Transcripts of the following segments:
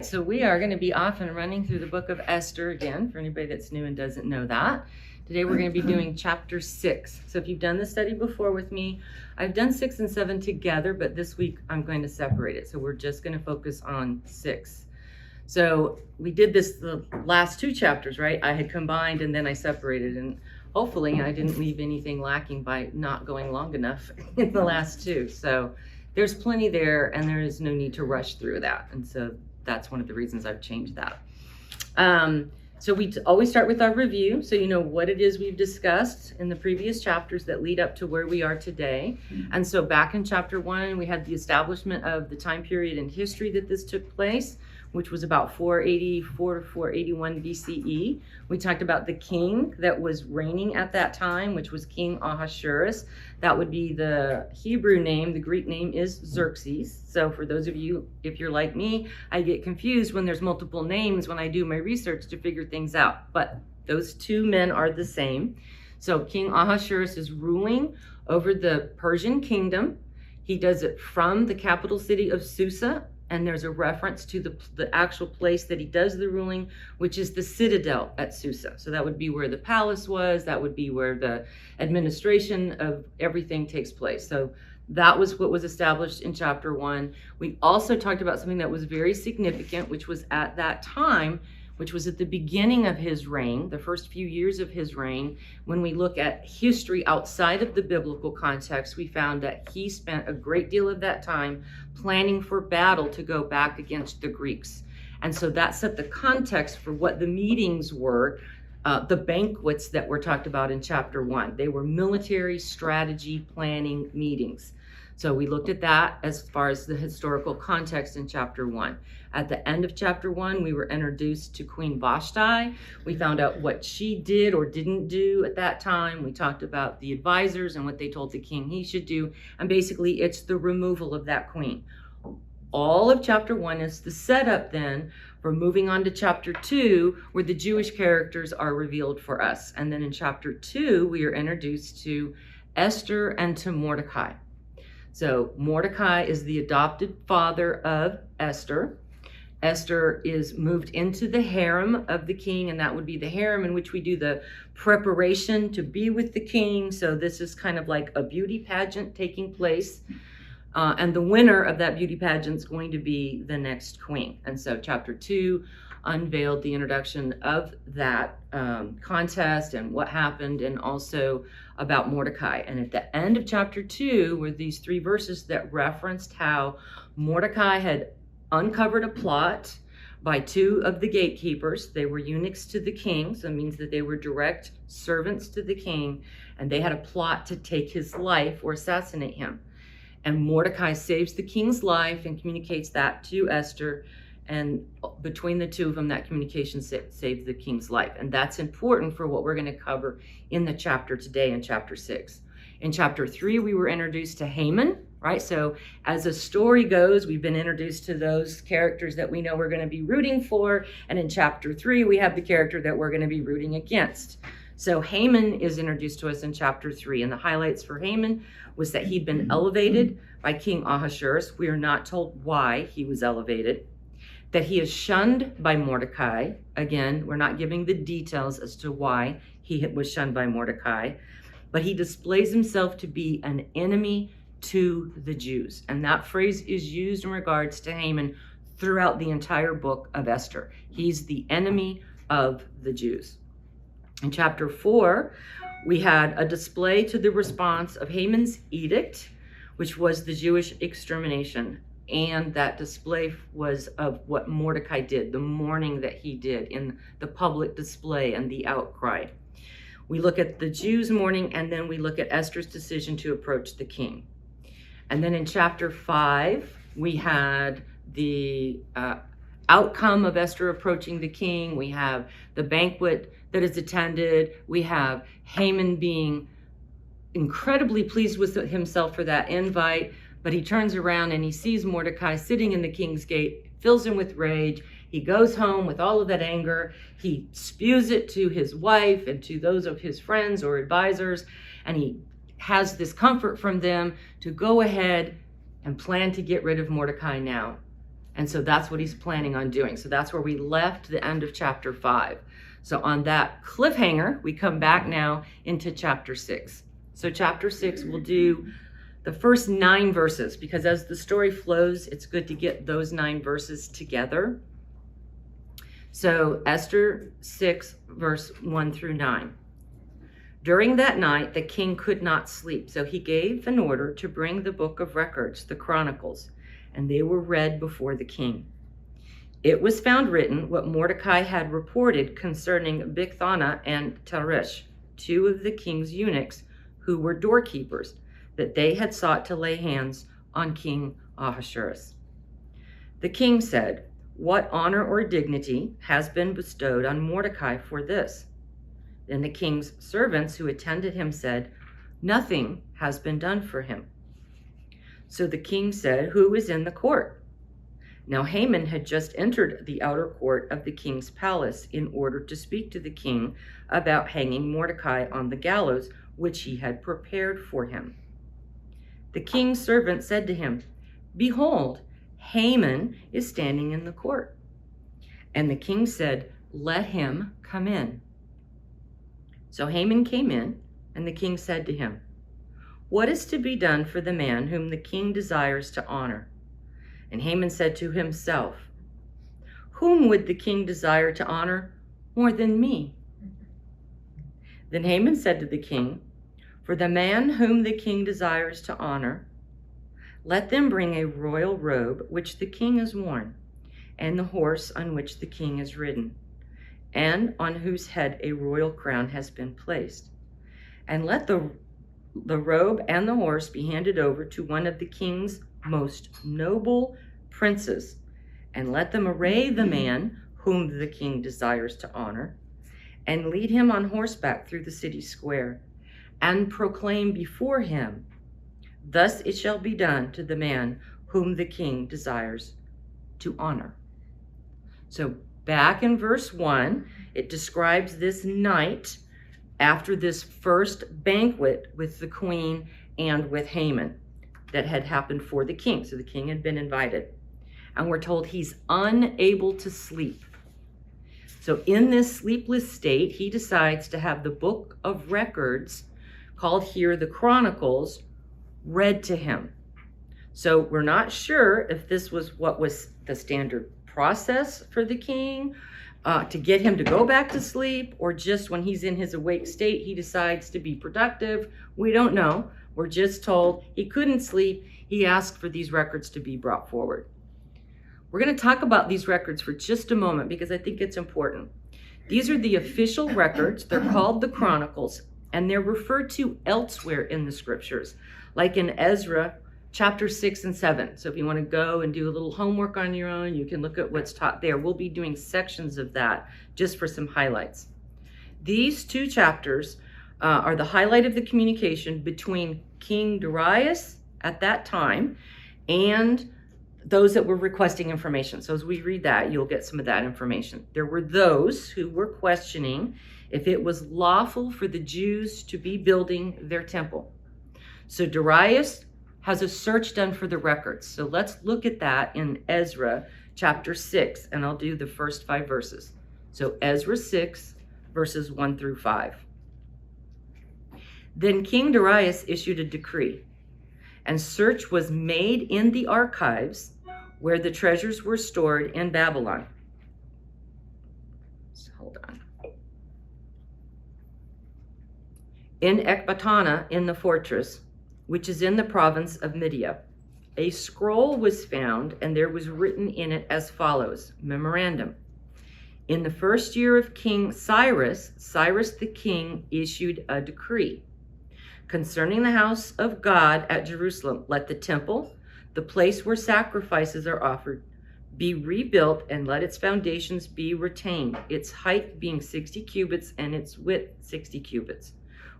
so we are going to be off and running through the book of Esther again, for anybody that's new and doesn't know that. Today we're going to be doing chapter 6. So if you've done the study before with me, I've done 6 and 7 together, but this week I'm going to separate it. So we're just going to focus on 6. So we did this the last 2 chapters, right? I had combined and then I separated, and hopefully I didn't leave anything lacking by not going long enough in the last 2. So there's plenty there, and there is no need to rush through that. And so that's one of the reasons I've changed that. So we always start with our review, so you know what it is we've discussed in the previous chapters that lead up to where we are today. And so back in chapter 1, we had the establishment of the time period in history that this took place, which was about 484 to 481 BCE. We talked about the king that was reigning at that time, which was King Ahasuerus. That would be the Hebrew name. The Greek name is Xerxes. So for those of you, if you're like me, I get confused when there's multiple names when I do my research to figure things out. But those 2 men are the same. So King Ahasuerus is ruling over the Persian kingdom. He does it from the capital city of Susa. And there's a reference to the actual place that he does the ruling, which is the citadel at Susa. So that would be where the palace was. That would be where the administration of everything takes place. So that was what was established in chapter 1. We also talked about something that was very significant, which was at that time, which was at the beginning of his reign, the first few years of his reign. When we look at history outside of the biblical context, we found that he spent a great deal of that time planning for battle to go back against the Greeks. And so that set the context for what the meetings were, the banquets that were talked about in chapter 1. They were military strategy planning meetings. So we looked at that as far as the historical context in chapter 1. At the end of chapter 1, we were introduced to Queen Vashti. We found out what she did or didn't do at that time. We talked about the advisors and what they told the king he should do. And basically, it's the removal of that queen. All of chapter 1 is the setup then for moving on to chapter 2, where the Jewish characters are revealed for us. And then in chapter 2, we are introduced to Esther and to Mordecai. So Mordecai is the adopted father of Esther. Esther is moved into the harem of the king, and that would be the harem in which we do the preparation to be with the king. So this is kind of like a beauty pageant taking place. And the winner of that beauty pageant is going to be the next queen. And so chapter 2 unveiled the introduction of that contest and what happened, and also about Mordecai. And at the end of chapter 2 were these 3 verses that referenced how Mordecai had uncovered a plot by 2 of the gatekeepers. They were eunuchs to the king, so it means that they were direct servants to the king, and they had a plot to take his life or assassinate him. And Mordecai saves the king's life and communicates that to Esther. And between the 2 of them, that communication saved the king's life. And that's important for what we're going to cover in the chapter today in chapter 6. In chapter 3, we were introduced to Haman, right? So as a story goes, we've been introduced to those characters that we know we're going to be rooting for. And in chapter 3, we have the character that we're going to be rooting against. So Haman is introduced to us in chapter 3. And the highlights for Haman was that he'd been elevated by King Ahasuerus. We are not told why he was elevated. That he is shunned by Mordecai. Again, we're not giving the details as to why he was shunned by Mordecai, but he displays himself to be an enemy to the Jews. And that phrase is used in regards to Haman throughout the entire book of Esther. He's the enemy of the Jews. In chapter 4, we had a display to the response of Haman's edict, which was the Jewish extermination. And that display was of what Mordecai did, the mourning that he did in the public display and the outcry. We look at the Jews' mourning, and then we look at Esther's decision to approach the king. And then in chapter 5, we had the outcome of Esther approaching the king. We have the banquet that is attended. We have Haman being incredibly pleased with himself for that invite. But he turns around and he sees Mordecai sitting in the king's gate, fills him with rage. He goes home with all of that anger. He spews it to his wife and to those of his friends or advisors, and he has this comfort from them to go ahead and plan to get rid of Mordecai now. And so that's what he's planning on doing. So that's where we left the end of chapter 5. So on that cliffhanger, we come back now into chapter 6. So chapter 6, we'll do the first 9 verses, because as the story flows, it's good to get those 9 verses together. So Esther 6, verse 1 through 9. During that night, the king could not sleep, so he gave an order to bring the book of records, the Chronicles, and they were read before the king. It was found written what Mordecai had reported concerning Bigthana and Teresh, 2 of the king's eunuchs who were doorkeepers, that they had sought to lay hands on King Ahasuerus. The king said, "What honor or dignity has been bestowed on Mordecai for this?" Then the king's servants who attended him said, "Nothing has been done for him." So the king said, "Who is in the court?" Now Haman had just entered the outer court of the king's palace in order to speak to the king about hanging Mordecai on the gallows, which he had prepared for him. The king's servant said to him, "Behold, Haman is standing in the court." And the king said, "Let him come in." So Haman came in, and the king said to him, "What is to be done for the man whom the king desires to honor?" And Haman said to himself, "Whom would the king desire to honor more than me?" Then Haman said to the king, "For the man whom the king desires to honor, let them bring a royal robe which the king has worn, and the horse on which the king is ridden, and on whose head a royal crown has been placed. And let the robe and the horse be handed over to one of the king's most noble princes, and let them array the man whom the king desires to honor, and lead him on horseback through the city square, and proclaim before him, 'Thus it shall be done to the man whom the king desires to honor.'" So back in verse 1, it describes this night after this first banquet with the queen and with Haman that had happened for the king. So the king had been invited. And we're told he's unable to sleep. So in this sleepless state, he decides to have the book of records, called here the Chronicles, read to him. So we're not sure if this was what was the standard process for the king to get him to go back to sleep, or just when he's in his awake state, he decides to be productive. We don't know. We're just told he couldn't sleep. He asked for these records to be brought forward. We're going to talk about these records for just a moment because I think it's important. These are the official records. They're called the Chronicles, and they're referred to elsewhere in the scriptures, like in Ezra chapter 6 and 7. So if you want to go and do a little homework on your own, you can look at what's taught there. We'll be doing sections of that just for some highlights. These 2 chapters are the highlight of the communication between King Darius at that time and those that were requesting information. So as we read that, you'll get some of that information. There were those who were questioning if it was lawful for the Jews to be building their temple. So Darius has a search done for the records. So let's look at that in Ezra chapter 6, and I'll do the first 5 verses. So Ezra 6, verses 1 through 5. Then King Darius issued a decree, and search was made in the archives where the treasures were stored in Babylon. So hold on. In Ecbatana, in the fortress, which is in the province of Media, a scroll was found, and there was written in it as follows, memorandum. In the first year of King Cyrus, Cyrus the king issued a decree concerning the house of God at Jerusalem. Let the temple, the place where sacrifices are offered, be rebuilt, and let its foundations be retained, its height being 60 cubits and its width 60 cubits,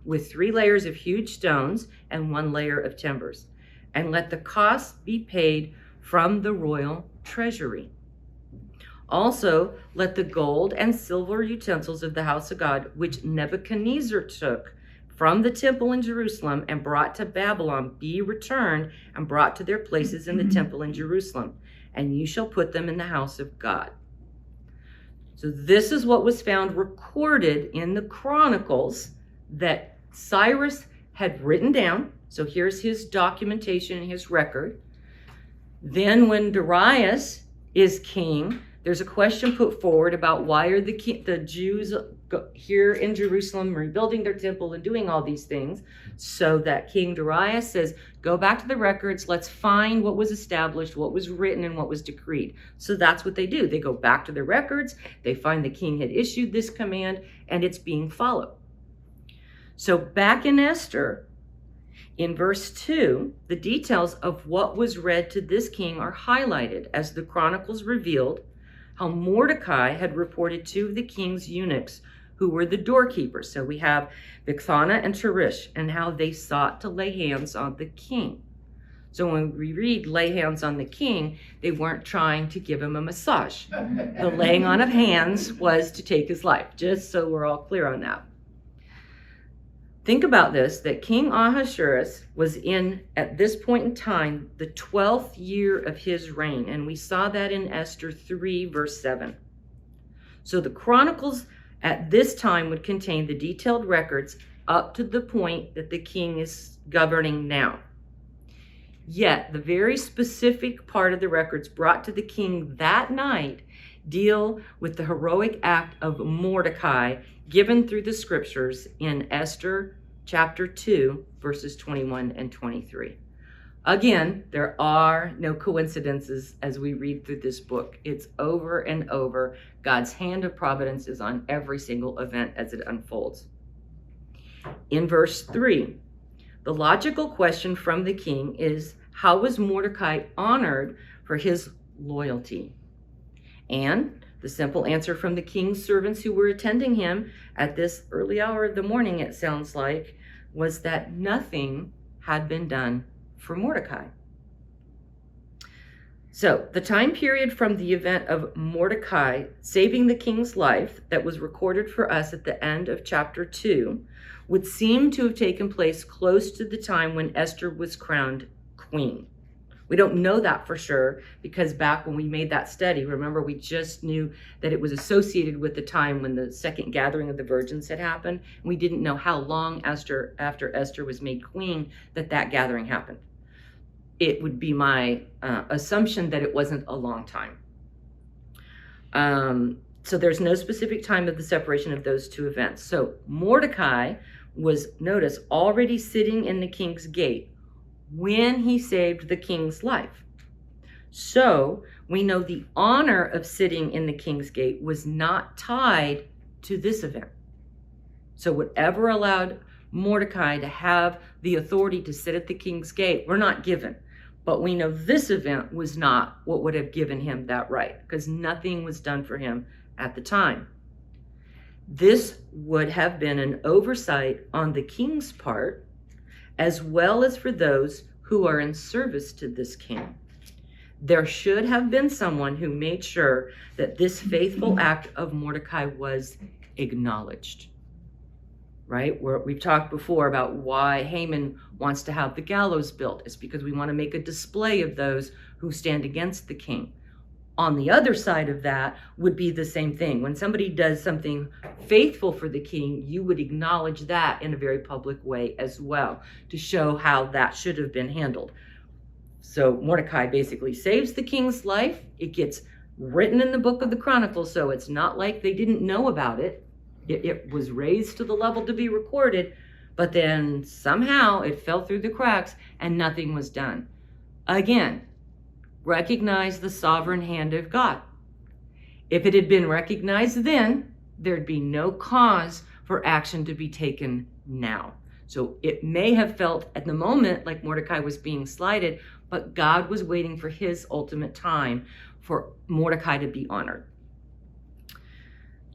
with 3 layers of huge stones and 1 layer of timbers. And let the cost be paid from the royal treasury. Also, let the gold and silver utensils of the house of God, which Nebuchadnezzar took from the temple in Jerusalem and brought to Babylon, be returned and brought to their places in the temple in Jerusalem. and you shall put them in the house of God. So this is what was found recorded in the Chronicles that Cyrus had written down. So here's his documentation, his record. Then when Darius is king, there's a question put forward about why are the Jews here in Jerusalem rebuilding their temple and doing all these things. So that King Darius says, go back to the records, let's find what was established, what was written, and what was decreed. So that's what they do. They go back to the records, they find the king had issued this command, and it's being followed. So back in Esther, in verse 2, the details of what was read to this king are highlighted as the Chronicles revealed how Mordecai had reported two of the king's eunuchs who were the doorkeepers. So we have Bigthana and Teresh, and how they sought to lay hands on the king. So when we read lay hands on the king, they weren't trying to give him a massage. The laying on of hands was to take his life, just so we're all clear on that. Think about this, that King Ahasuerus was in, at this point in time, the 12th year of his reign. And we saw that in Esther 3, verse 7. So the Chronicles at this time would contain the detailed records up to the point that the king is governing now. Yet the very specific part of the records brought to the king that night deal with the heroic act of Mordecai given through the scriptures in Esther chapter 2, verses 21 and 23. Again, there are no coincidences as we read through this book. It's over and over. God's hand of providence is on every single event as it unfolds. In verse 3, the logical question from the king is, how was Mordecai honored for his loyalty? And the simple answer from the king's servants who were attending him at this early hour of the morning, it sounds like, was that nothing had been done for Mordecai. So the time period from the event of Mordecai saving the king's life that was recorded for us at the end of chapter 2 would seem to have taken place close to the time when Esther was crowned queen. We don't know that for sure because back when we made that study, remember, we just knew that it was associated with the time when the second gathering of the virgins had happened. We didn't know how long after Esther was made queen that gathering happened. It would be my assumption that it wasn't a long time. So there's no specific time of the separation of those two events. So Mordecai was, notice, already sitting in the king's gate when he saved the king's life. So we know the honor of sitting in the king's gate was not tied to this event. So whatever allowed Mordecai to have the authority to sit at the king's gate, we're not given. But we know this event was not what would have given him that right, because nothing was done for him at the time. This would have been an oversight on the king's part, as well as for those who are in service to this king. There should have been someone who made sure that this faithful act of Mordecai was acknowledged. Right? We've talked before about why Haman wants to have the gallows built. It's because we want to make a display of those who stand against the king. On the other side of that would be the same thing. When somebody does something faithful for the king, you would acknowledge that in a very public way as well to show how that should have been handled. So Mordecai basically saves the king's life. It gets written in the book of the Chronicles, so it's not like they didn't know about it. It was raised to the level to be recorded, but then somehow it fell through the cracks and nothing was done. Again, recognize the sovereign hand of God. If it had been recognized then, there'd be no cause for action to be taken now. So it may have felt at the moment like Mordecai was being slighted, but God was waiting for his ultimate time for Mordecai to be honored.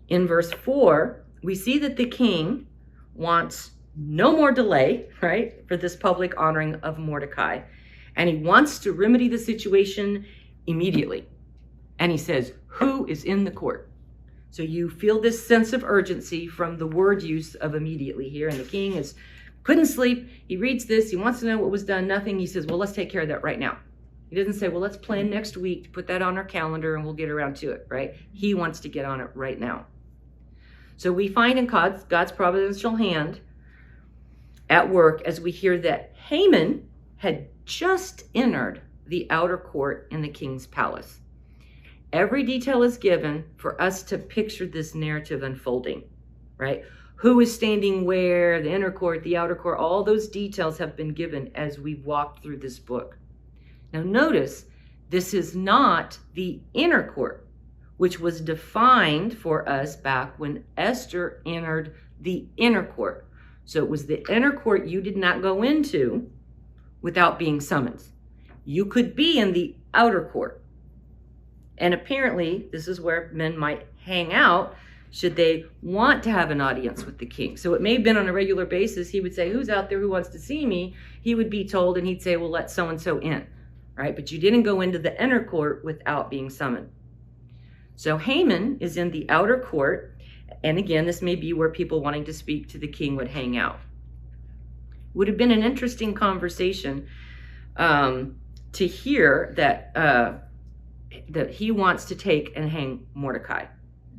In verse 4, we see that the king wants no more delay, right, for this public honoring of Mordecai. And he wants to remedy the situation immediately. And he says, who is in the court? So you feel this sense of urgency from the word use of immediately here. And the king couldn't sleep. He reads this. He wants to know what was done. Nothing. He says, well, let's take care of that right now. He doesn't say, well, let's plan next week to put that on our calendar and we'll get around to it, right? He wants to get on it right now. So we find in God's providential hand at work as we hear that Haman had just entered the outer court in the king's palace. Every detail is given for us to picture this narrative unfolding, right? Who is standing where, the inner court, the outer court, all those details have been given as we've walked through this book. Now notice, this is not the inner court, which was defined for us back when Esther entered the inner court. So it was the inner court you did not go into without being summoned. You could be in the outer court. And apparently, this is where men might hang out should they want to have an audience with the king. So it may have been on a regular basis. He would say, who's out there who wants to see me? He would be told, and he'd say, well, let so-and-so in, right? But you didn't go into the inner court without being summoned. So Haman is in the outer court. And again, this may be where people wanting to speak to the king would hang out. Would have been an interesting conversation to hear that he wants to take and hang Mordecai.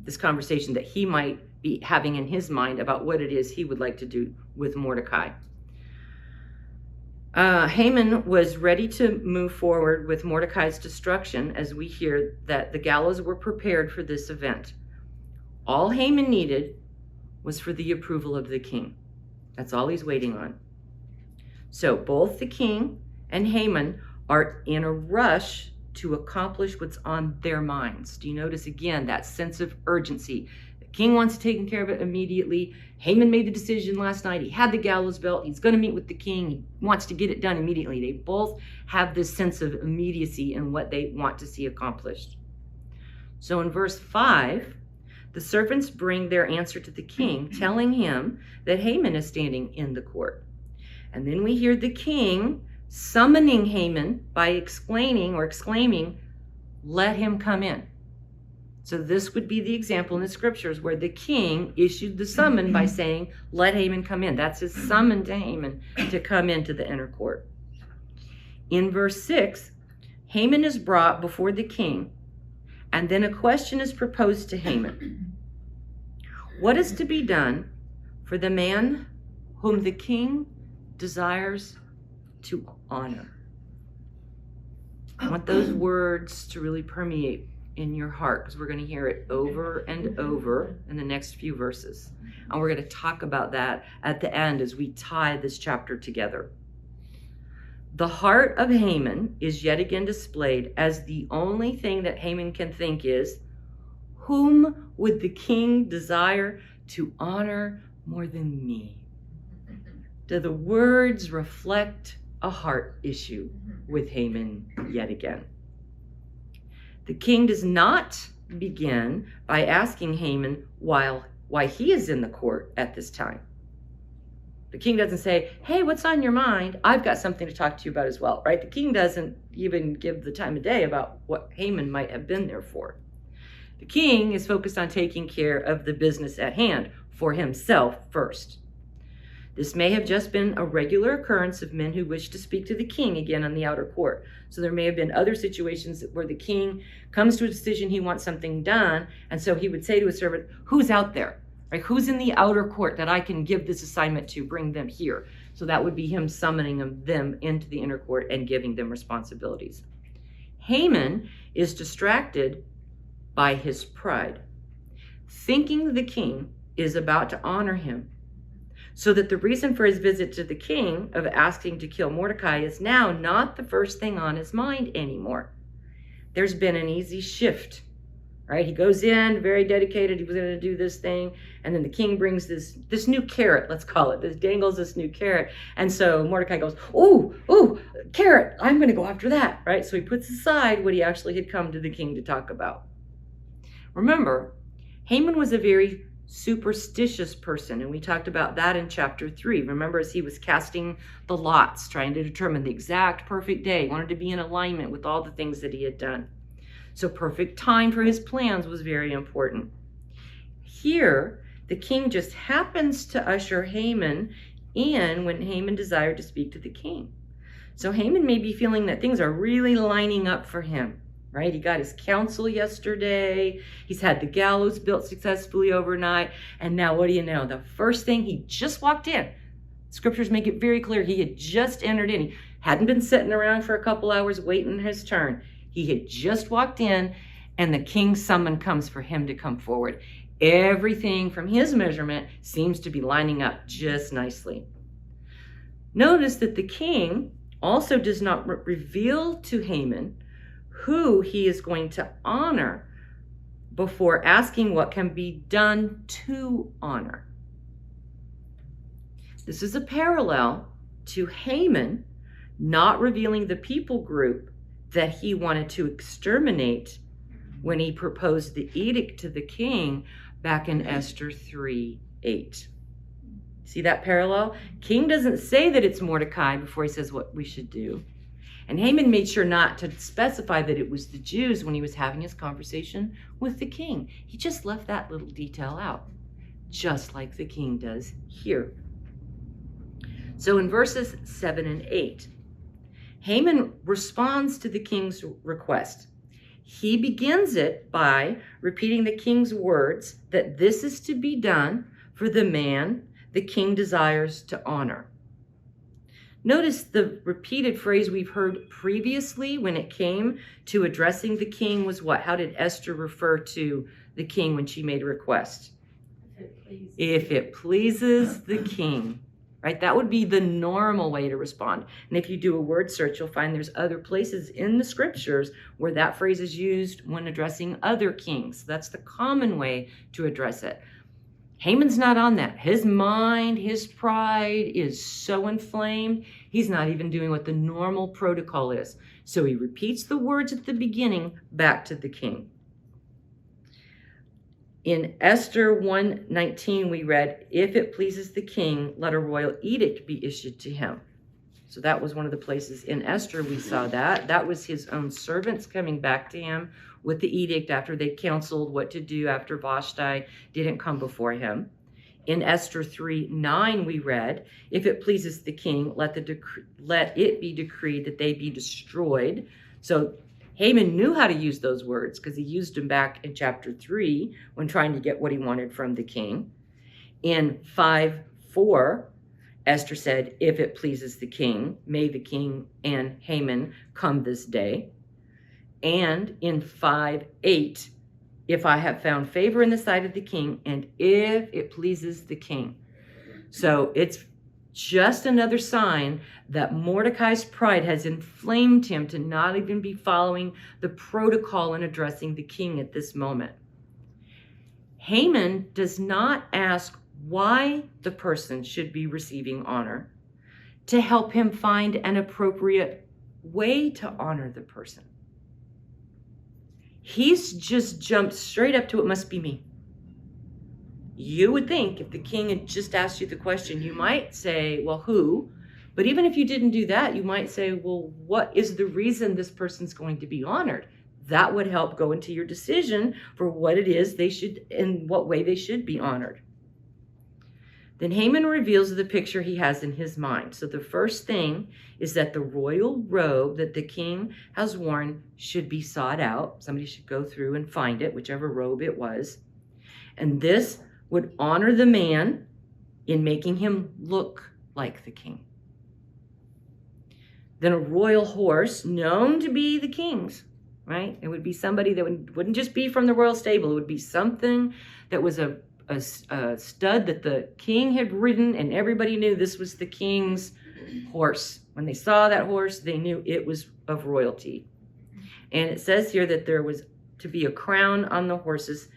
This conversation that he might be having in his mind about what it is he would like to do with Mordecai. Haman was ready to move forward with Mordecai's destruction as we hear that the gallows were prepared for this event. All Haman needed was for the approval of the king. That's all he's waiting on. So both the king and Haman are in a rush to accomplish what's on their minds. Do you notice again that sense of urgency? The king wants taken care of it immediately. Haman made the decision last night. He had the gallows belt. He's going to meet with the king. He wants to get it done immediately. They both have this sense of immediacy in what they want to see accomplished. So in verse 5, the servants bring their answer to the king, telling him that Haman is standing in the court. And then we hear the king summoning Haman by exclaiming, let him come in. So this would be the example in the scriptures where the king issued the summon by saying, let Haman come in. That's his summon to Haman to come into the inner court. In verse 6, Haman is brought before the king, and then a question is proposed to Haman. What is to be done for the man whom the king desires to honor? I want those words to really permeate in your heart because we're going to hear it over and over in the next few verses. And we're going to talk about that at the end as we tie this chapter together. The heart of Haman is yet again displayed as the only thing that Haman can think is, whom would the king desire to honor more than me? Do the words reflect a heart issue with Haman yet again? The king does not begin by asking Haman why he is in the court at this time. The king doesn't say, hey, what's on your mind? I've got something to talk to you about as well, right? The king doesn't even give the time of day about what Haman might have been there for. The king is focused on taking care of the business at hand for himself first. This may have just been a regular occurrence of men who wish to speak to the king again on the outer court. So there may have been other situations where the king comes to a decision, he wants something done, and so he would say to his servant, who's out there? Right? Who's in the outer court that I can give this assignment to, bring them here? So that would be him summoning them into the inner court and giving them responsibilities. Haman is distracted by his pride, thinking the king is about to honor him, so that the reason for his visit to the king of asking to kill Mordecai is now not the first thing on his mind anymore. There's been an easy shift, right? He goes in, very dedicated, he was going to do this thing, and then the king brings this new carrot, let's call it, this dangles this new carrot, and so Mordecai goes, ooh, carrot, I'm going to go after that, right? So he puts aside what he actually had come to the king to talk about. Remember, Haman was a very superstitious person, and we talked about that in chapter 3. Remember, as he was casting the lots, trying to determine the exact perfect day, he wanted to be in alignment with all the things that he had done. So perfect time for his plans was very important. Here, the king just happens to usher Haman in when Haman desired to speak to the king. So Haman may be feeling that things are really lining up for him, right? He got his council yesterday. He's had the gallows built successfully overnight. And now what do you know? The first thing, he just walked in. Scriptures make it very clear he had just entered in. He hadn't been sitting around for a couple hours waiting his turn. He had just walked in, and the king's summon comes for him to come forward. Everything from his measurement seems to be lining up just nicely. Notice that the king also does not reveal to Haman who he is going to honor before asking what can be done to honor. This is a parallel to Haman not revealing the people group that he wanted to exterminate when he proposed the edict to the king back in Esther 3:8. See that parallel? King doesn't say that it's Mordecai before he says what we should do. And Haman made sure not to specify that it was the Jews when he was having his conversation with the king. He just left that little detail out, just like the king does here. So in verses 7 and 8, Haman responds to the king's request. He begins it by repeating the king's words that this is to be done for the man the king desires to honor. Notice the repeated phrase we've heard previously when it came to addressing the king was what? How did Esther refer to the king when she made a request? If it pleases the king, right? That would be the normal way to respond. And if you do a word search, you'll find there's other places in the scriptures where that phrase is used when addressing other kings. That's the common way to address it. Haman's not on that. His mind, his pride is so inflamed, he's not even doing what the normal protocol is. So he repeats the words at the beginning back to the king. In Esther 1:19, we read, if it pleases the king, let a royal edict be issued to him. So that was one of the places in Esther we saw that. That was his own servants coming back to him with the edict after they counseled what to do after Vashti didn't come before him. In Esther 3:9, we read, if it pleases the king, let it be decreed that they be destroyed. So Haman knew how to use those words because he used them back in chapter 3 when trying to get what he wanted from the king. In 5:4, Esther said, if it pleases the king, may the king and Haman come this day. And in 5:8, if I have found favor in the sight of the king, and if it pleases the king. So it's just another sign that Mordecai's pride has inflamed him to not even be following the protocol in addressing the king at this moment. Haman does not ask why the person should be receiving honor to help him find an appropriate way to honor the person. He's just jumped straight up to it must be me. You would think if the king had just asked you the question, you might say, well, who? But even if you didn't do that, you might say, well, what is the reason this person's going to be honored? That would help go into your decision for what it is they should, in what way they should be honored. Then Haman reveals the picture he has in his mind. So the first thing is that the royal robe that the king has worn should be sought out. Somebody should go through and find it, whichever robe it was. And this would honor the man in making him look like the king. Then a royal horse known to be the king's, right? It would be somebody that wouldn't just be from the royal stable. It would be something that was a stud that the king had ridden, and everybody knew this was the king's horse. When they saw that horse, they knew it was of royalty. And it says here that there was to be a crown on the horse's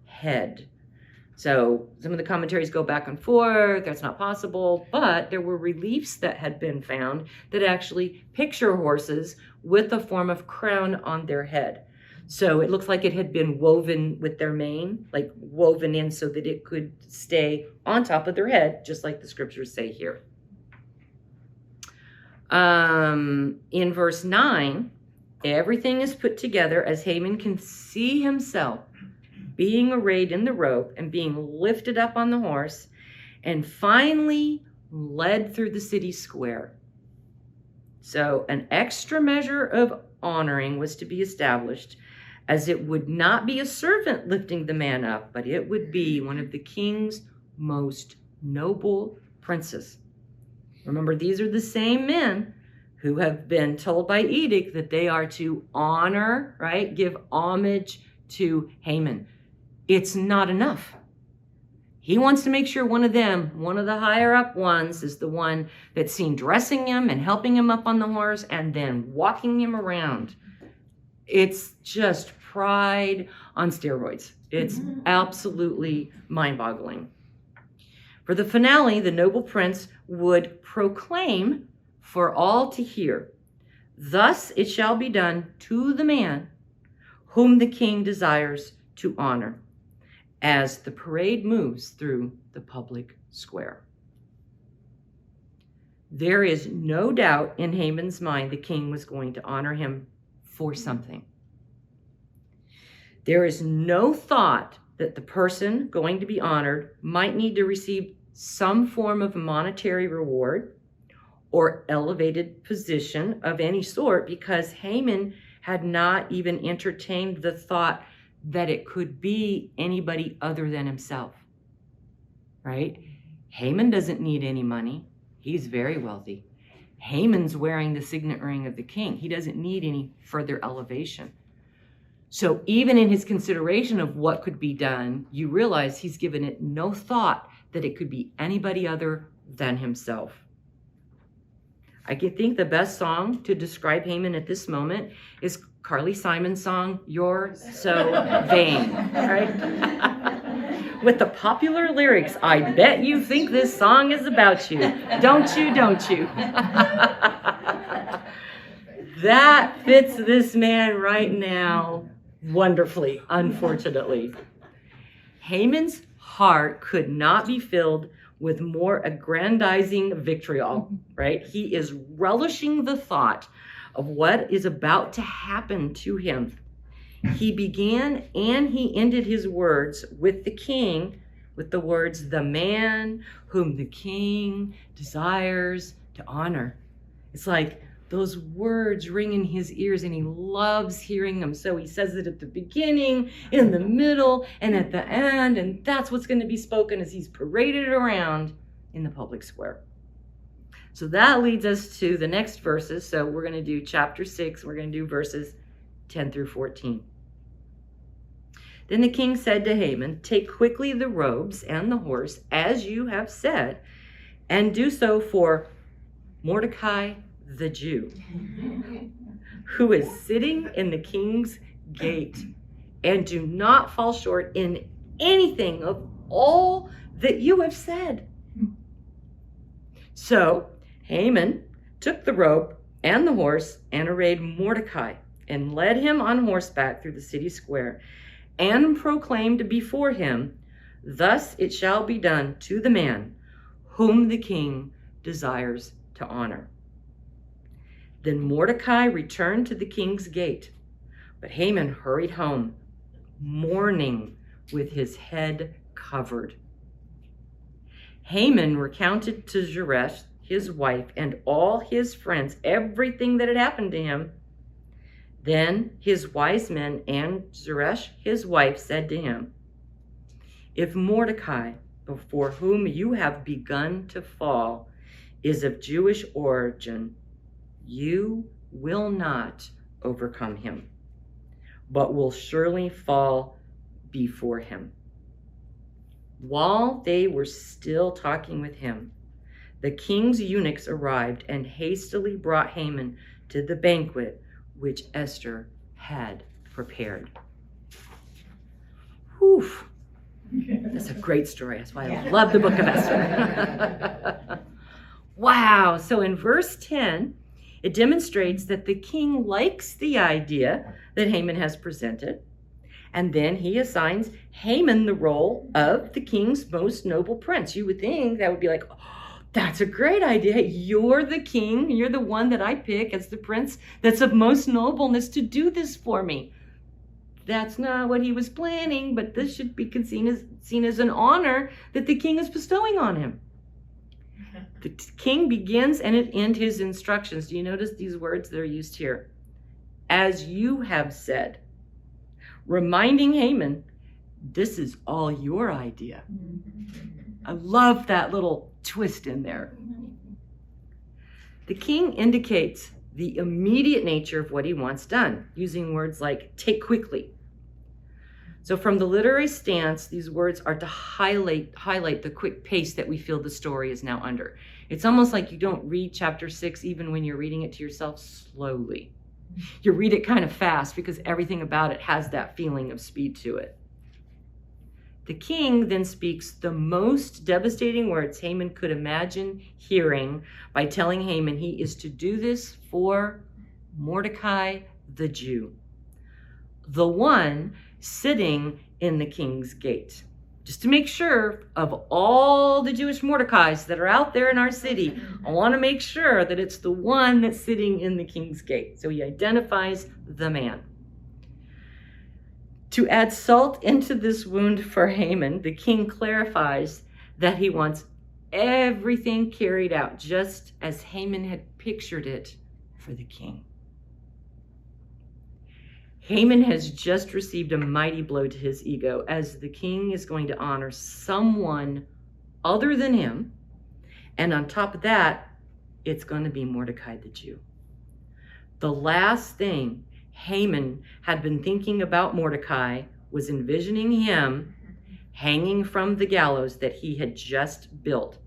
head. So some of the commentaries go back and forth, that's not possible, but there were reliefs that had been found that actually picture horses with a form of crown on their head. So it looks like it had been woven with their mane, like woven in so that it could stay on top of their head, just like the scriptures say here. In verse 9, everything is put together as Haman can see himself being arrayed in the robe and being lifted up on the horse and finally led through the city square. So an extra measure of honoring was to be established, as it would not be a servant lifting the man up, but it would be one of the king's most noble princes. Remember, these are the same men who have been told by edict that they are to honor, right? Give homage to Haman. It's not enough. He wants to make sure one of them, one of the higher up ones, is the one that's seen dressing him and helping him up on the horse and then walking him around. It's just pride on steroids. It's absolutely mind-boggling. For the finale, the noble prince would proclaim for all to hear, "Thus it shall be done to the man whom the king desires to honor," as the parade moves through the public square. There is no doubt in Haman's mind the king was going to honor him for something. There is no thought that the person going to be honored might need to receive some form of monetary reward or elevated position of any sort, because Haman had not even entertained the thought that it could be anybody other than himself, right? Haman doesn't need any money. He's very wealthy. Haman's wearing the signet ring of the king. He doesn't need any further elevation. So even in his consideration of what could be done, you realize he's given it no thought that it could be anybody other than himself. I think the best song to describe Haman at this moment is Carly Simon's song, "You're So Vain," right? With the popular lyrics, "I bet you think this song is about you. Don't you, don't you?" That fits this man right now wonderfully, unfortunately. Haman's heart could not be filled with more aggrandizing vitriol, right? He is relishing the thought of what is about to happen to him. He began and he ended his words with the king, with the words, "the man whom the king desires to honor." It's like those words ring in his ears and he loves hearing them. So he says it at the beginning, in the middle, and at the end, and that's what's going to be spoken as he's paraded around in the public square. So that leads us to the next verses. So we're going to do chapter 6. We're going to do verses 10 through 14. Then the king said to Haman, "Take quickly the robes and the horse, as you have said, and do so for Mordecai the Jew, who is sitting in the king's gate, and do not fall short in anything of all that you have said." So Haman took the robe and the horse and arrayed Mordecai and led him on horseback through the city square and proclaimed before him, "Thus it shall be done to the man whom the king desires to honor." Then Mordecai returned to the king's gate, but Haman hurried home, mourning with his head covered. Haman recounted to Zeresh, his wife, and all his friends everything that had happened to him. Then his wise men and Zeresh, his wife, said to him, "If Mordecai, before whom you have begun to fall, is of Jewish origin, you will not overcome him, but will surely fall before him." While they were still talking with him, the king's eunuchs arrived and hastily brought Haman to the banquet which Esther had prepared. Whew. That's a great story. That's why I love the book of Esther. Wow. So in verse 10, it demonstrates that the king likes the idea that Haman has presented, and then he assigns Haman the role of the king's most noble prince. You would think that would be like, "Oh, that's a great idea. You're the king. You're the one that I pick as the prince that's of most nobleness to do this for me." That's not what he was planning, but this should be seen as an honor that the king is bestowing on him. The king begins and ends his instructions. Do you notice these words that are used here? As you have said, reminding Haman, this is all your idea. I love that little twist in there. The king indicates the immediate nature of what he wants done, using words like take quickly. So from the literary stance, these words are to highlight the quick pace that we feel the story is now under. It's almost like you don't read chapter 6 even when you're reading it to yourself slowly. You read it kind of fast because everything about it has that feeling of speed to it. The king then speaks the most devastating words Haman could imagine hearing by telling Haman he is to do this for Mordecai the Jew, the one sitting in the king's gate. Just to make sure of all the Jewish Mordecais that are out there in our city, I want to make sure that it's the one that's sitting in the king's gate. So he identifies the man. To add salt into this wound for Haman, the king clarifies that he wants everything carried out just as Haman had pictured it for the king. Haman has just received a mighty blow to his ego, as the king is going to honor someone other than him. And on top of that, it's going to be Mordecai the Jew. The last thing Haman had been thinking about Mordecai was envisioning him hanging from the gallows that he had just built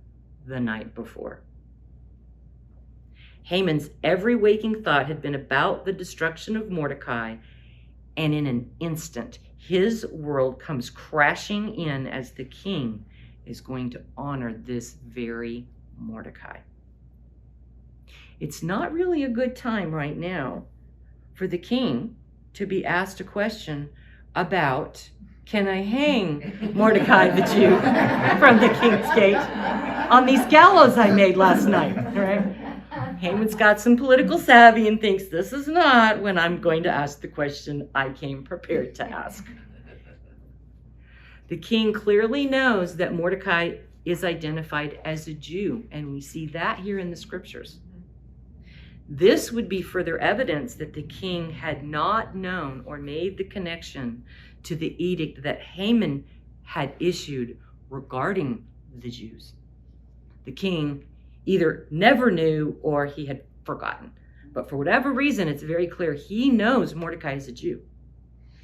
the night before. Haman's every waking thought had been about the destruction of Mordecai, and in an instant, his world comes crashing in as the king is going to honor this very Mordecai. It's not really a good time right now for the king to be asked a question about, can I hang Mordecai the Jew from the king's gate on these gallows I made last night, right? Haman's got some political savvy and thinks this is not when I'm going to ask the question I came prepared to ask. The king clearly knows that Mordecai is identified as a Jew, and we see that here in the scriptures. This would be further evidence that the king had not known or made the connection to the edict that Haman had issued regarding the Jews. The king either never knew or he had forgotten. But for whatever reason, it's very clear he knows Mordecai is a Jew.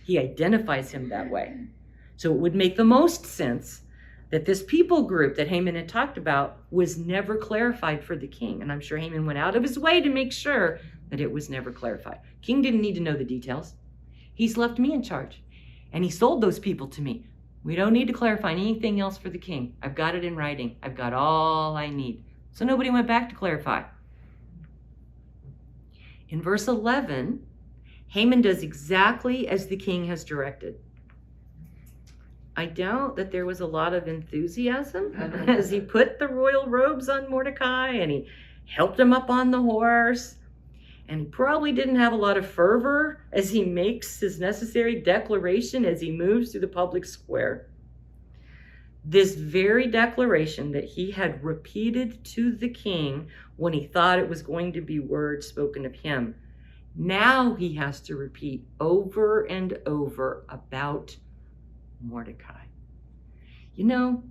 He identifies him that way. So it would make the most sense that this people group that Haman had talked about was never clarified for the king. And I'm sure Haman went out of his way to make sure that it was never clarified. King didn't need to know the details. He's left me in charge. And he sold those people to me. We don't need to clarify anything else for the king. I've got it in writing. I've got all I need. So nobody went back to clarify. In verse 11, Haman does exactly as the king has directed. I doubt that there was a lot of enthusiasm as he put the royal robes on Mordecai and he helped him up on the horse. And he probably didn't have a lot of fervor as he makes his necessary declaration as he moves through the public square. This very declaration that he had repeated to the king when he thought it was going to be words spoken of him, now he has to repeat over and over about Mordecai. You know,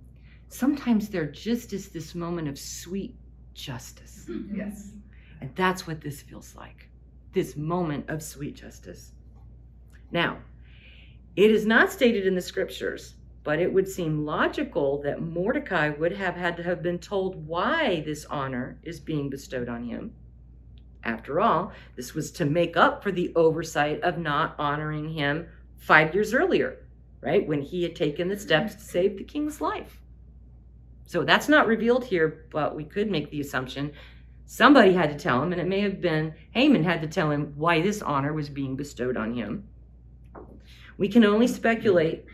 sometimes there just is this moment of sweet justice. Yes. And that's what this feels like, this moment of sweet justice. Now, it is not stated in the scriptures, but it would seem logical that Mordecai would have had to have been told why this honor is being bestowed on him. After all, this was to make up for the oversight of not honoring him 5 years earlier, right? When he had taken the steps to save the king's life. So that's not revealed here, but we could make the assumption somebody had to tell him, and it may have been Haman had to tell him why this honor was being bestowed on him. We can only speculate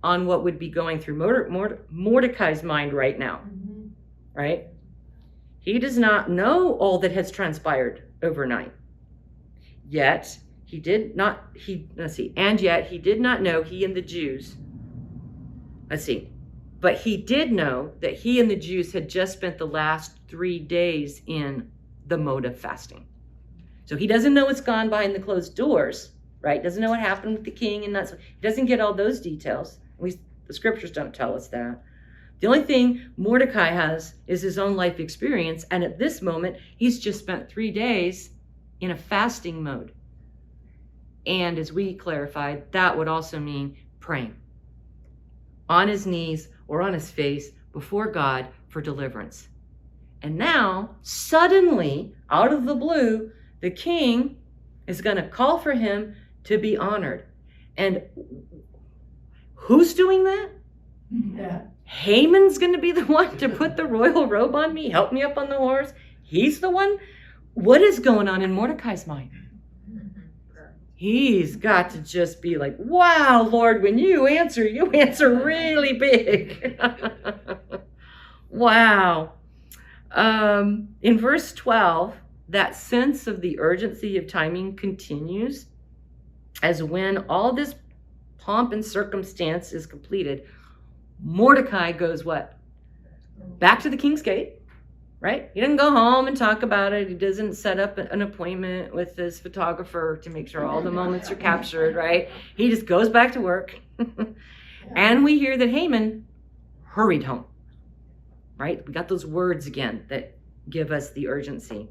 on what would be going through Mordecai's mind right now, right? He does not know all that has transpired overnight. Yet he did not know, he and the Jews, But he did know that he and the Jews had just spent the last 3 days in the mode of fasting. So he doesn't know what's gone behind the closed doors, right? Doesn't know what happened with the king and that. He doesn't get all those details. At least the scriptures don't tell us that. The only thing Mordecai has is his own life experience. And at this moment, he's just spent 3 days in a fasting mode. And as we clarified, that would also mean praying on his knees or on his face before God for deliverance. And now, suddenly, out of the blue, the king is going to call for him to be honored. And who's doing that? Yeah. Haman's going to be the one to put the royal robe on me, help me up on the horse. He's the one. What is going on in Mordecai's mind? He's got to just be like, wow, Lord, when you answer really big. Wow. In verse 12, that sense of the urgency of timing continues as when all this pomp and circumstance is completed, Mordecai goes what? Back to the king's gate, right? He doesn't go home and talk about it. He doesn't set up an appointment with his photographer to make sure all the moments are captured, right? He just goes back to work. And we hear that Haman hurried home, right? We got those words again that give us the urgency.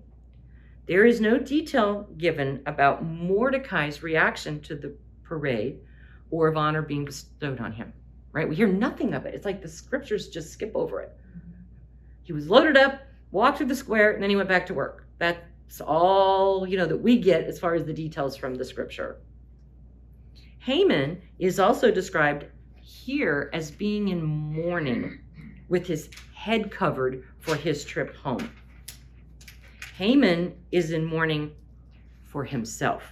There is no detail given about Mordecai's reaction to the parade or of honor being bestowed on him, right? We hear nothing of it. It's like the scriptures just skip over it. He was loaded up, walked through the square, and then he went back to work. That's all, that we get as far as the details from the scripture. Haman is also described here as being in mourning with his head covered for his trip home. Haman is in mourning for himself,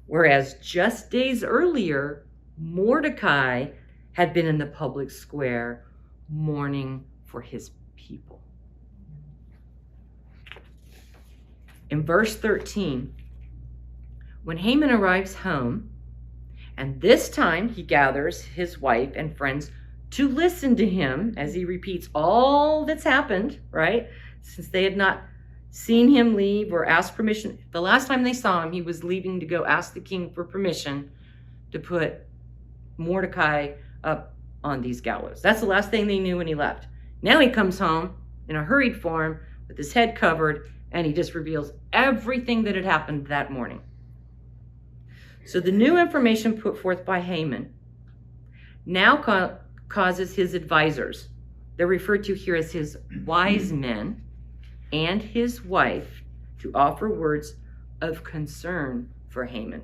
whereas just days earlier, Mordecai had been in the public square mourning for his people. In verse 13, when Haman arrives home, and this time he gathers his wife and friends to listen to him as he repeats all that's happened, right? Since they had not seen him leave or ask permission. The last time they saw him, he was leaving to go ask the king for permission to put Mordecai up on these gallows. That's the last thing they knew when he left. Now he comes home in a hurried form with his head covered, and he just reveals everything that had happened that morning. So the new information put forth by Haman now causes his advisors, they're referred to here as his wise men, and his wife to offer words of concern for Haman.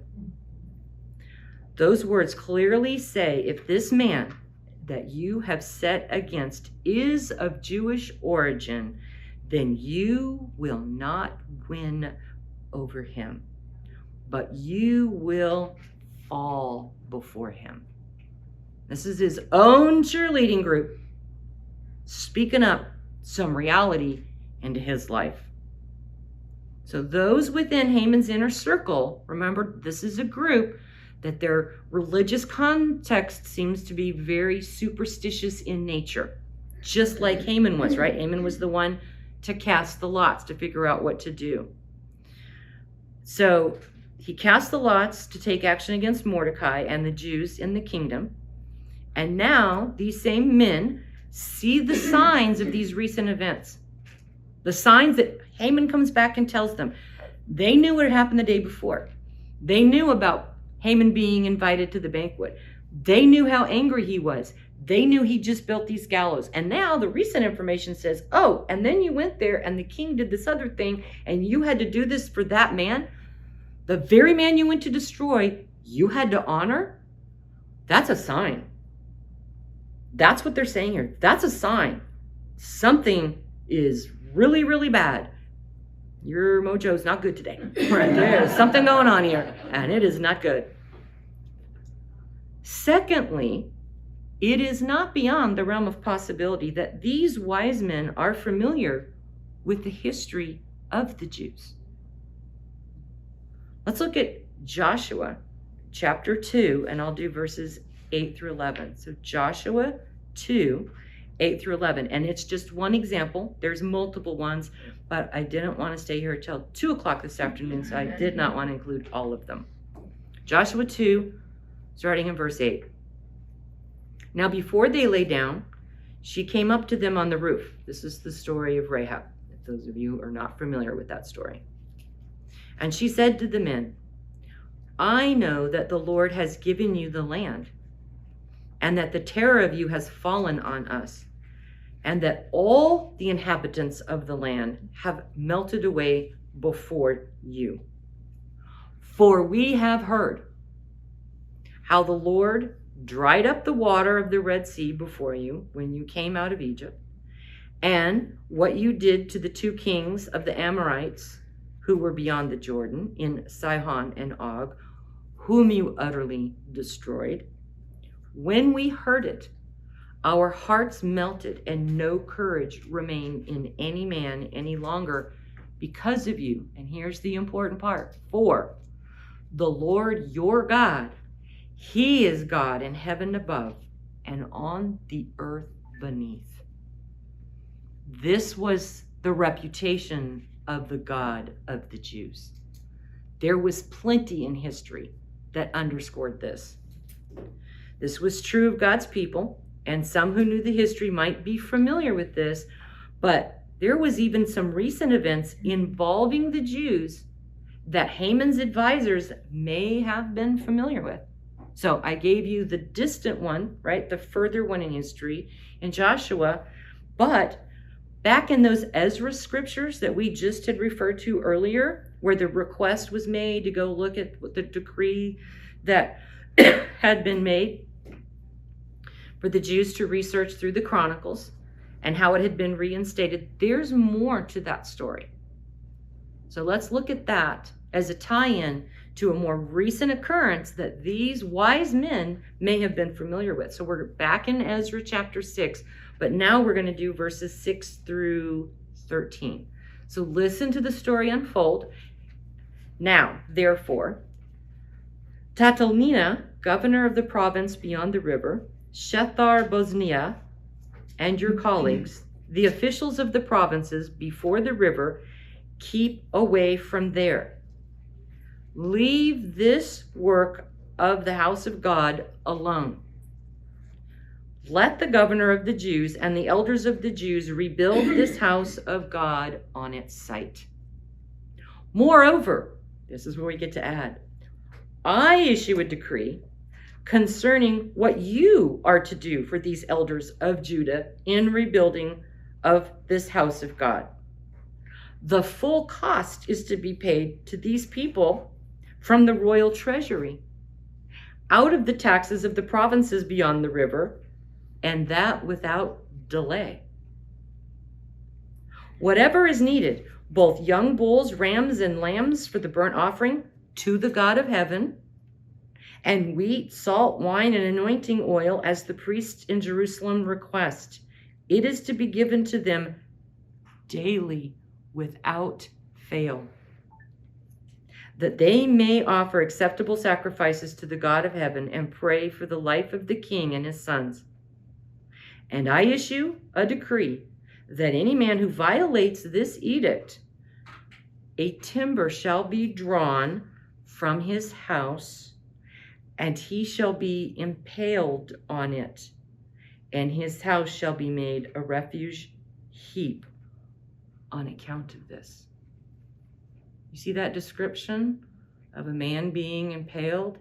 Those words clearly say, if this man that you have set against is of Jewish origin, then you will not win over him, but you will fall before him. This is his own cheerleading group speaking up some reality into his life. So those within Haman's inner circle, remember, this is a group that their religious context seems to be very superstitious in nature, just like Haman was, right? Haman was the one to cast the lots to figure out what to do. So he cast the lots to take action against Mordecai and the Jews in the kingdom. And now these same men see the signs of these recent events. The signs that Haman comes back and tells them. They knew what had happened the day before. They knew about Haman being invited to the banquet. They knew how angry he was. They knew he just built these gallows. And now the recent information says, oh, and then you went there and the king did this other thing and you had to do this for that man. The very man you went to destroy, you had to honor. That's a sign. That's what they're saying here. That's a sign. Something is really, really bad. Your mojo's not good today. There's something going on here, and it is not good. Secondly, it is not beyond the realm of possibility that these wise men are familiar with the history of the Jews. Let's look at Joshua chapter 2, and I'll do verses 8 through 11. So Joshua 2, 8 through 11. And it's just one example. There's multiple ones, but I didn't want to stay here until 2 o'clock this afternoon, so I did not want to include all of them. Joshua 2, starting in verse 8. Now before they lay down, she came up to them on the roof. This is the story of Rahab, if those of you are not familiar with that story. And she said to the men, I know that the Lord has given you the land, and that the terror of you has fallen on us, and that all the inhabitants of the land have melted away before you. For we have heard how the Lord dried up the water of the Red Sea before you when you came out of Egypt, and what you did to the 2 kings of the Amorites who were beyond the Jordan, in Sihon and Og, whom you utterly destroyed. When we heard it, our hearts melted, and no courage remained in any man any longer because of you. And here's the important part. For the Lord your God, he is God in heaven above and on the earth beneath. This was the reputation of the God of the Jews. There was plenty in history that underscored this. This was true of God's people, and some who knew the history might be familiar with this, but there was even some recent events involving the Jews that Haman's advisors may have been familiar with. So I gave you the distant one, right? The further one in history in Joshua, but back in those Ezra scriptures that we just had referred to earlier, where the request was made to go look at the decree that had been made for the Jews to research through the Chronicles and how it had been reinstated, there's more to that story. So let's look at that as a tie-in to a more recent occurrence that these wise men may have been familiar with. So we're back in Ezra chapter 6, but now we're going to do verses 6 through 13. So listen to the story unfold. Now, therefore, Tatalmina, governor of the province beyond the river, Shethar-Bozniah, and your colleagues, the officials of the provinces before the river, keep away from there. Leave this work of the house of God alone. Let the governor of the Jews and the elders of the Jews rebuild this house of God on its site. Moreover, this is where we get to add, I issue a decree concerning what you are to do for these elders of Judah in rebuilding of this house of God. The full cost is to be paid to these people from the royal treasury, out of the taxes of the provinces beyond the river, and that without delay. Whatever is needed, both young bulls, rams, and lambs for the burnt offering to the God of heaven, and wheat, salt, wine, and anointing oil as the priests in Jerusalem request. It is to be given to them daily without fail, that they may offer acceptable sacrifices to the God of heaven and pray for the life of the king and his sons. And I issue a decree that any man who violates this edict, a timber shall be drawn from his house, and he shall be impaled on it, and his house shall be made a refuge heap on account of this. You see that description of a man being impaled?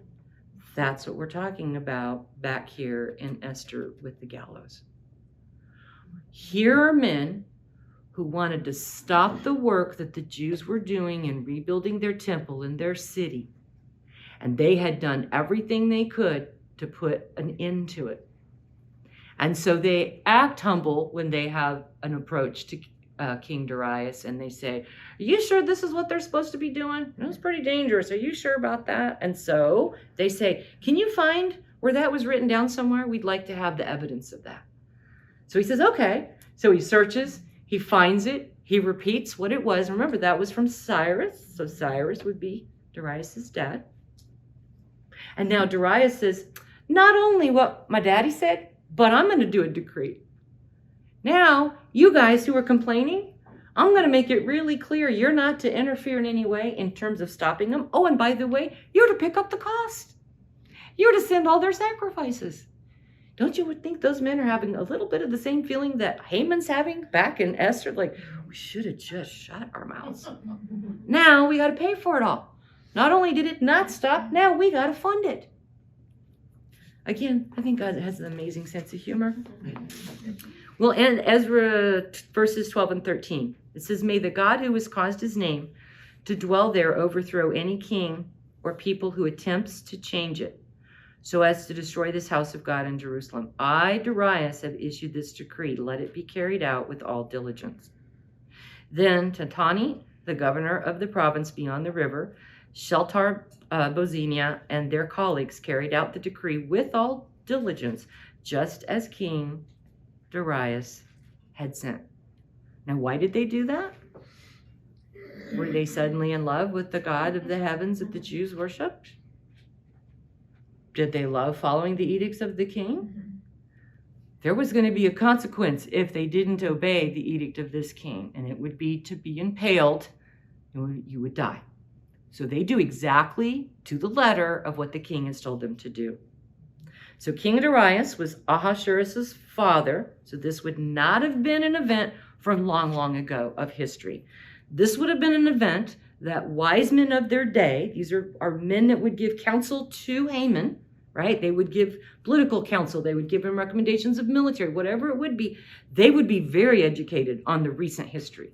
That's what we're talking about back here in Esther with the gallows. Here are men who wanted to stop the work that the Jews were doing in rebuilding their temple in their city. And they had done everything they could to put an end to it. And so they act humble when they have an approach to King Darius, and they say, are you sure this is what they're supposed to be doing? That's pretty dangerous. Are you sure about that? And so they say, can you find where that was written down somewhere? We'd like to have the evidence of that. So he says, okay. So he searches, he finds it, he repeats what it was. Remember, that was from Cyrus. So Cyrus would be Darius's dad. And now Darius says, not only what my daddy said, but I'm going to do a decree. Now, you guys who are complaining, I'm going to make it really clear you're not to interfere in any way in terms of stopping them. Oh, and by the way, you're to pick up the cost. You're to send all their sacrifices. Don't you think those men are having a little bit of the same feeling that Haman's having back in Esther? Like, we should have just shut our mouths. Now we got to pay for it all. Not only did it not stop, now we got to fund it. Again, I think God has an amazing sense of humor. Well, in Ezra verses 12 and 13, it says, may the God who has caused his name to dwell there overthrow any king or people who attempts to change it, so as to destroy this house of God in Jerusalem. I, Darius, have issued this decree. Let it be carried out with all diligence. Then Tatani, the governor of the province beyond the river, Shaltar-Bozenia, and their colleagues carried out the decree with all diligence, just as King Darius had sent. Now, why did they do that? Were they suddenly in love with the God of the heavens that the Jews worshipped? Did they love following the edicts of the king? There was going to be a consequence if they didn't obey the edict of this king, and it would be to be impaled, and you would die. So they do exactly to the letter of what the king has told them to do. So King Darius was Ahasuerus' father, so this would not have been an event from long, long ago of history. This would have been an event that wise men of their day, these are men that would give counsel to Haman, right? They would give political counsel. They would give him recommendations of military, whatever it would be. They would be very educated on the recent history.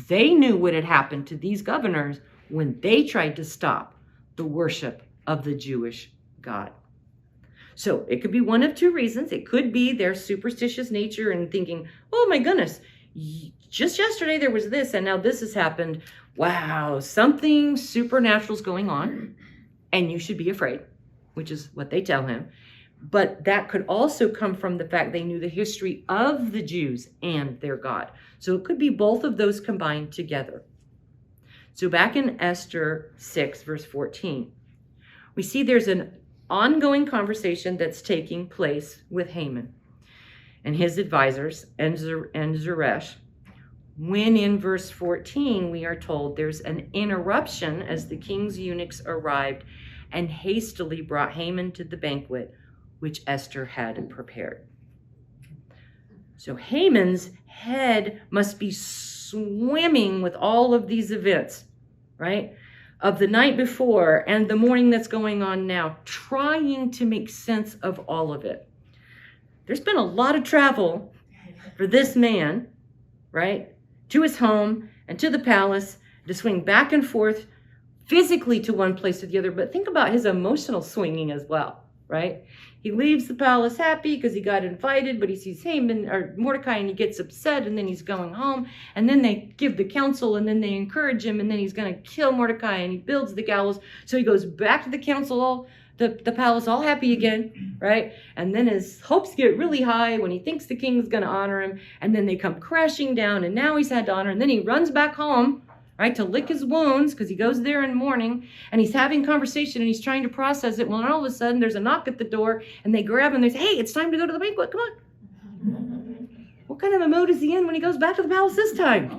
They knew what had happened to these governors when they tried to stop the worship of the Jewish God. So it could be one of two reasons. It could be their superstitious nature and thinking, oh my goodness, just yesterday there was this and now this has happened. Wow, something supernatural is going on and you should be afraid, which is what they tell him. But that could also come from the fact they knew the history of the Jews and their God. So it could be both of those combined together. So back in Esther 6, verse 14, we see there's an ongoing conversation that's taking place with Haman and his advisors and Zeresh. When in verse 14, we are told there's an interruption as the king's eunuchs arrived and hastily brought Haman to the banquet which Esther had prepared. So Haman's head must be swimming with all of these events, right? Of the night before and the morning that's going on now, trying to make sense of all of it. There's been a lot of travel for this man, right? To his home and to the palace, to swing back and forth physically to one place to the other. But think about his emotional swinging as well, right? He leaves the palace happy because he got invited, but he sees Haman or Mordecai and he gets upset, and then he's going home, and then they give the counsel, and then they encourage him, and then he's going to kill Mordecai, and he builds the gallows. So he goes back to the council, the palace, all happy again, right? And then his hopes get really high when he thinks the king's going to honor him, and then they come crashing down, and now he's had to honor, and then he runs back home, right, to lick his wounds because he goes there in mourning, and he's having conversation and he's trying to process it. Well, and all of a sudden there's a knock at the door and they grab him and they say, hey, it's time to go to the banquet. Come on. What kind of a mood is he in when he goes back to the palace this time?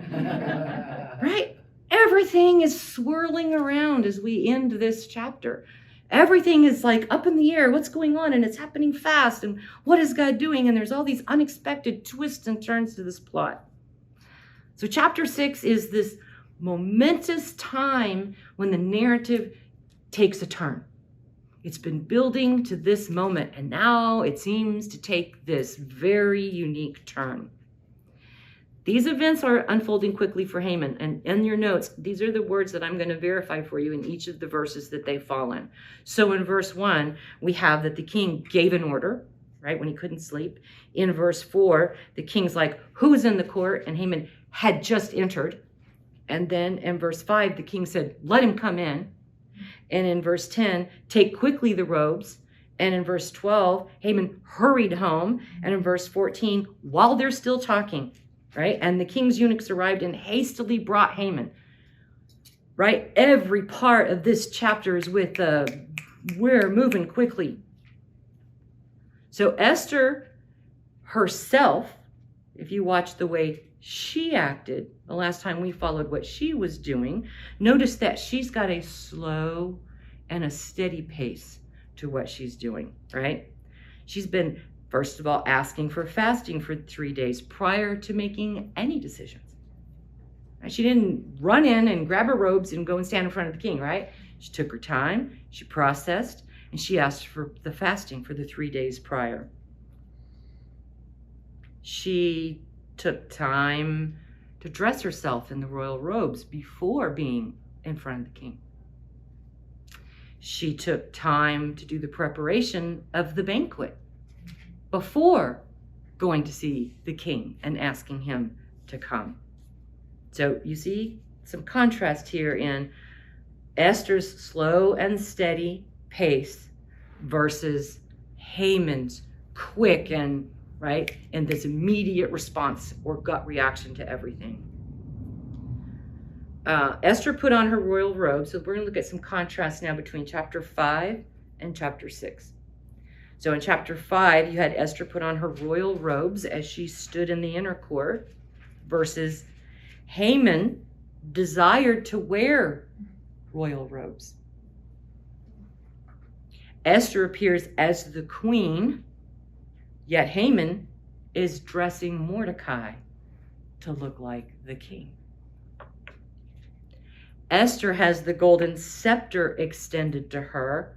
Right? Everything is swirling around as we end this chapter. Everything is like up in the air. What's going on? And it's happening fast. And what is God doing? And there's all these unexpected twists and turns to this plot. So chapter 6 is this momentous time when the narrative takes a turn. It's been building to this moment, and now it seems to take this very unique turn. These events are unfolding quickly for Haman, and in your notes, these are the words that I'm going to verify for you in each of the verses that they fall in. So in verse 1, we have that the king gave an order, right, when he couldn't sleep. In verse 4, the king's like, who is in the court? And Haman had just entered. And then in verse 5, the king said, let him come in. And in verse 10, take quickly the robes. And in verse 12, Haman hurried home. And in verse 14, while they're still talking, right? And the king's eunuchs arrived and hastily brought Haman, right? Every part of this chapter is with, we're moving quickly. So Esther herself, if you watch the way she acted the last time we followed what she was doing, notice that she's got a slow and a steady pace to what she's doing, right? She's been, first of all, asking for fasting for 3 days prior to making any decisions. She didn't run in and grab her robes and go and stand in front of the king, right? She took her time, she processed, and she asked for the fasting for the 3 days prior. She took time to dress herself in the royal robes before being in front of the king. She took time to do the preparation of the banquet before going to see the king and asking him to come. So you see some contrast here in Esther's slow and steady pace versus Haman's quick and this immediate response or gut reaction to everything. Esther put on her royal robe. So we're going to look at some contrast now between chapter 5 and chapter 6. So in chapter 5, you had Esther put on her royal robes as she stood in the inner court, versus Haman desired to wear royal robes. Esther appears as the queen, yet Haman is dressing Mordecai to look like the king. Esther has the golden scepter extended to her,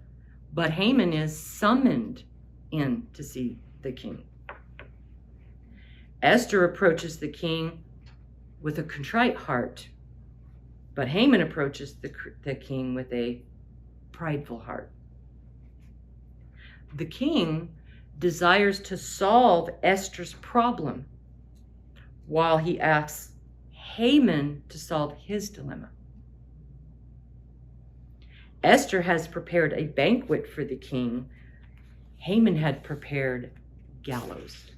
but Haman is summoned in to see the king. Esther approaches the king with a contrite heart, but Haman approaches the king with a prideful heart. The king desires to solve Esther's problem while he asks Haman to solve his dilemma. Esther has prepared a banquet for the king. Haman had prepared gallows.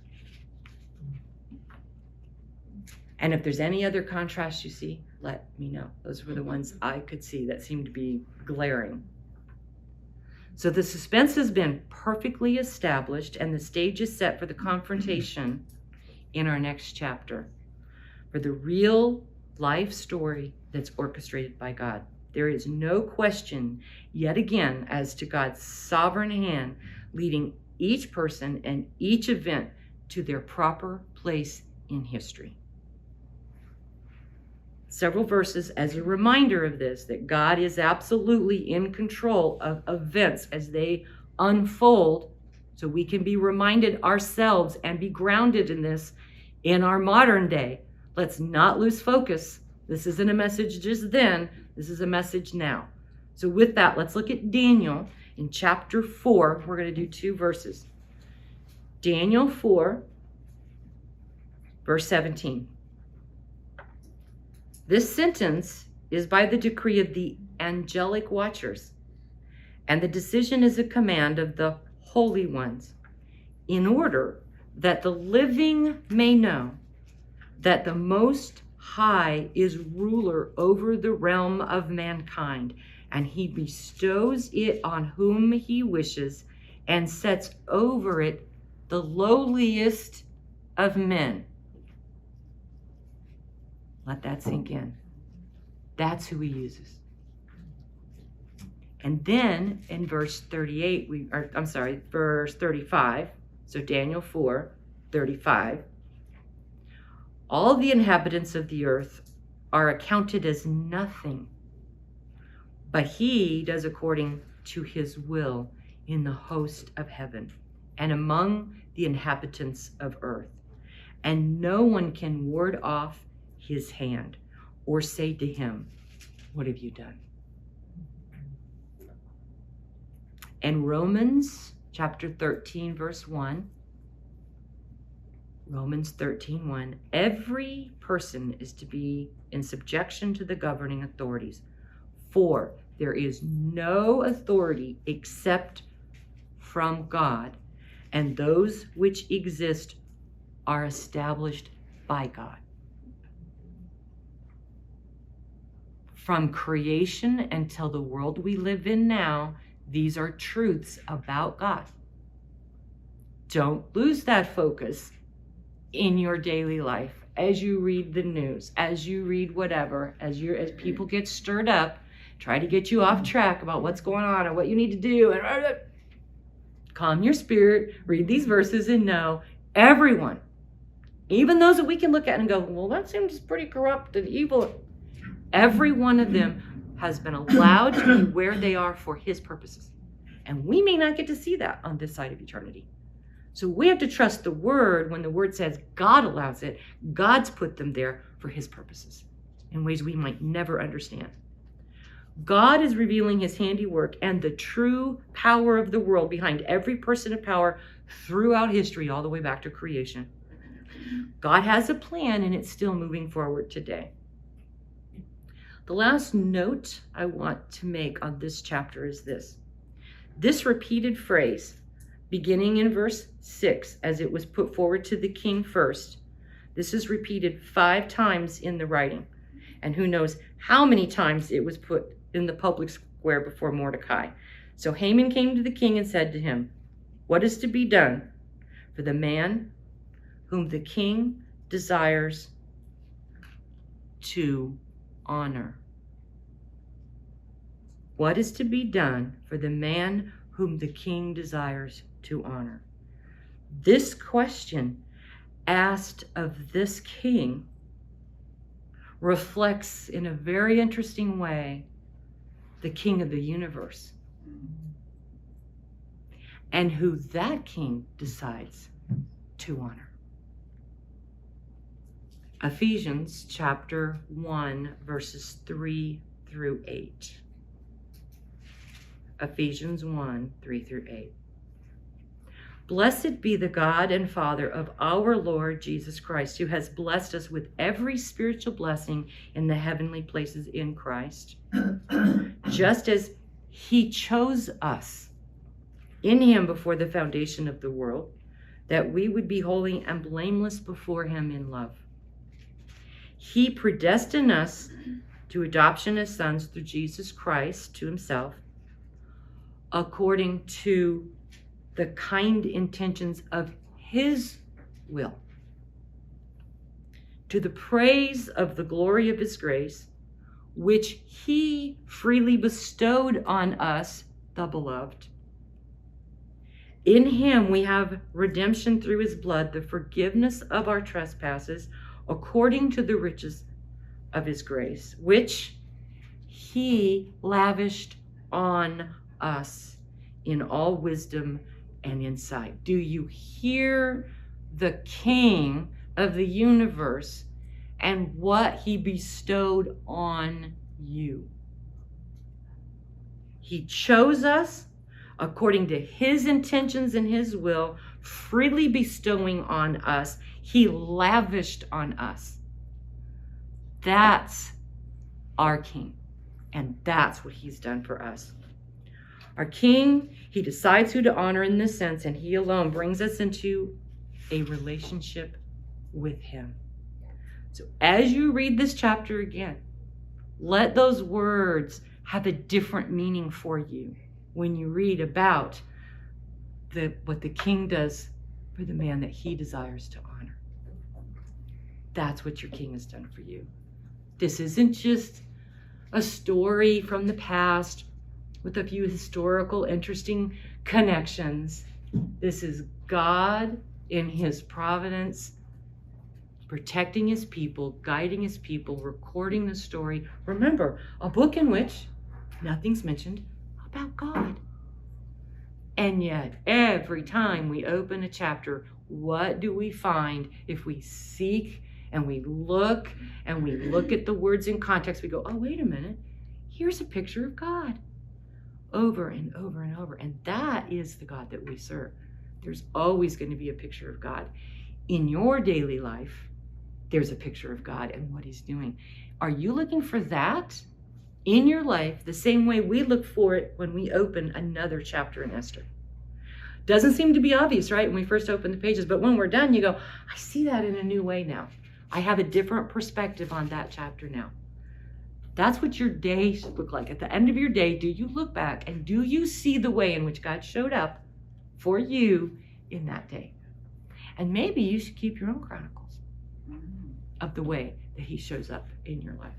And if there's any other contrast you see, let me know. Those were the ones I could see that seemed to be glaring. So the suspense has been perfectly established, and the stage is set for the confrontation in our next chapter, for the real life story that's orchestrated by God. There is no question yet again as to God's sovereign hand leading each person and each event to their proper place in history. Several verses as a reminder of this, that God is absolutely in control of events as they unfold, so we can be reminded ourselves and be grounded in this in our modern day. Let's not lose focus. This isn't a message just then, this is a message now. So with that, let's look at Daniel in chapter 4. We're going to do 2 verses. Daniel 4, verse 17. This sentence is by the decree of the angelic watchers, and the decision is a command of the holy ones, in order that the living may know that the Most High is ruler over the realm of mankind, and he bestows it on whom he wishes and sets over it the lowliest of men. Let that sink in. That's who he uses. And then in verse 35, so Daniel 4, 35, all the inhabitants of the earth are accounted as nothing, but he does according to his will in the host of heaven and among the inhabitants of earth. And no one can ward off his hand or say to him, "What have you done?" In Romans chapter 13, verse 1, Romans 13:1, every person is to be in subjection to the governing authorities, for there is no authority except from God, and those which exist are established by God. From creation until the world we live in now, these are truths about God. Don't lose that focus in your daily life. As you read the news, as you read whatever, as people get stirred up, try to get you off track about what's going on and what you need to do, and calm your spirit, read these verses and know everyone, even those that we can look at and go, well, that seems pretty corrupt and evil. Every one of them has been allowed to be where they are for his purposes. And we may not get to see that on this side of eternity. So we have to trust the word when the word says God allows it. God's put them there for his purposes in ways we might never understand. God is revealing his handiwork and the true power of the world behind every person of power throughout history, all the way back to creation. God has a plan, and it's still moving forward today. The last note I want to make on this chapter is this. This repeated phrase, beginning in verse 6, as it was put forward to the king first, this is repeated 5 times in the writing. And who knows how many times it was put in the public square before Mordecai. So Haman came to the king and said to him, what is to be done for the man whom the king desires to honor? What is to be done for the man whom the king desires to honor? This question asked of this king reflects in a very interesting way the king of the universe and who that king decides to honor. Ephesians chapter 1, verses 3 through 8. Ephesians 1, 3 through 8. Blessed be the God and Father of our Lord Jesus Christ, who has blessed us with every spiritual blessing in the heavenly places in Christ, just as he chose us in him before the foundation of the world, that we would be holy and blameless before him in love. He predestined us to adoption as sons through Jesus Christ to himself, according to the kind intentions of his will, to the praise of the glory of his grace, which he freely bestowed on us, the beloved. In him we have redemption through his blood, the forgiveness of our trespasses, according to the riches of his grace, which he lavished on us in all wisdom and insight. Do you hear the King of the universe and what he bestowed on you? He chose us according to his intentions and his will, freely bestowing on us. He lavished on us. That's our King, and that's what he's done for us. Our King, he decides who to honor in this sense, and he alone brings us into a relationship with him. So as you read this chapter again, let those words have a different meaning for you when you read about what the King does for the man that he desires to honor. That's what your King has done for you. This isn't just a story from the past with a few historical, interesting connections. This is God in his providence, protecting his people, guiding his people, recording the story. Remember, a book in which nothing's mentioned about God. And yet, every time we open a chapter, what do we find? If we seek and we look at the words in context, we go, oh, wait a minute, here's a picture of God. Over and over and over. And that is the God that we serve. There's always going to be a picture of God. In your daily life, there's a picture of God and what he's doing. Are you looking for that in your life the same way we look for it when we open another chapter in Esther? Doesn't seem to be obvious, right, when we first open the pages, but when we're done, you go, I see that in a new way now. I have a different perspective on that chapter now. That's what your day should look like. At the end of your day, do you look back and do you see the way in which God showed up for you in that day. And maybe you should keep your own chronicles of the way that he shows up in your life.